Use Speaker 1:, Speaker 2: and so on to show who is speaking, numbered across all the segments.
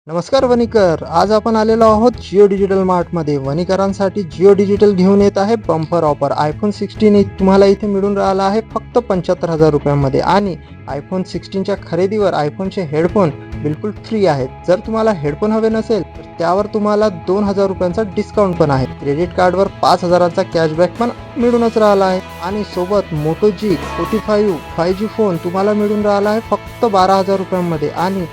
Speaker 1: नमस्कार वणीकर. आज आपण आलेलो आहोत जिओ डिजिटल मार्टमध्ये. वणीकरांसाठी जिओ डिजिटल घेऊन येत आहे बंपर ऑफर. आयफोन 16 तुम्हाला इथे मिळून राहिला आहे फक्त 75,000 रुपयांमध्ये आणि आयफोन 16च्या खरेदीवर आयफोनचे हेडफोन बिलकुल फ्री आहेत. जर तुम्हाला हेडफोन हवे नसेल तर त्यावर तुम्हाला 2,000 रुपयांचा डिस्काउंट पण आहे. क्रेडिट कार्डवर 5,000चा कॅशबॅक पण मिळूनच राहिला आहे आणि सोबत मोटो जी 45 5G फोन तुम्हाला मिळून राहिला आहे फक्त 12,000 रुपयांमध्ये आणि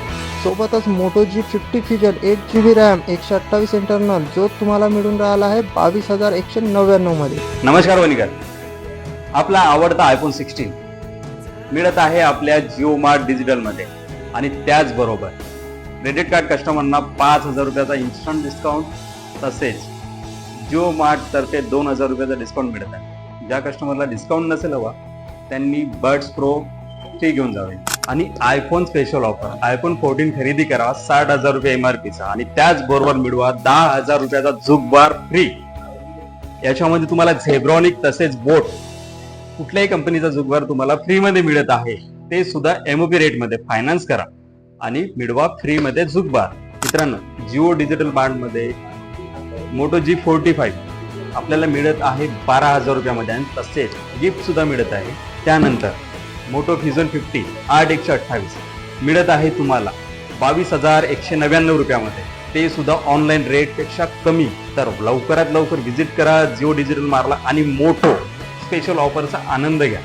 Speaker 1: सोबतच मोटो जी 50 फ्युजन 8GB रॅम 128 इंटरनल जो तुम्हाला मिळून राहिला आहे 22,199 मध्ये.
Speaker 2: नमस्कार वणीकर. आपला आवडता आयफोन 16 मिळत आहे आपल्या जिओ मार्ट डिजिटल मध्ये आणि त्याचबरोबर क्रेडिट कार्ड कस्टमरना 5,000 रुपयाचा इन्स्टंट डिस्काउंट तसेच जिओ मार्ट तर्फे 2,000 रुपयाचा डिस्काउंट मिळत आहे. ज्या कस्टमरला डिस्काउंट नसेल हवा त्यांनी बड्स प्रो फ्री घेऊन जावे आणि आयफोन स्पेशल ऑफर आयफोन 14 खरेदी करा 60,000 रुपये MRPचा आणि त्याचबरोबर मिळवा 10,000 रुपयाचा जुगबार फ्री. याच्यामध्ये तुम्हाला झेब्रॉनिक तसेच बोट कुठल्याही कंपनीचा जुगबार तुम्हाला फ्री मध्ये मिळत आहे. ते सुद्धा MOP रेट मध्ये फायनान्स करा आणि मिळवा फ्री मध्ये जुगबार. मित्रांनो, जिओ डिजिटल मार्ट मध्ये मोटो जी 45 आपल्याला मिळत आहे 12,000 रुपयामध्ये आणि तसेच गिफ्ट सुद्धा मिळत आहे. त्यानंतर मोटो फ्युजन 50 8/128 मिळत आहे तुम्हाला 22,199 रुपयामध्ये. ते सुद्धा ऑनलाईन रेट पेक्षा कमी. तर लवकरात लवकर व्हिजिट करा जिओ डिजिटल मार्टला आणि मोटो स्पेशल ऑफरचा आनंद घ्या.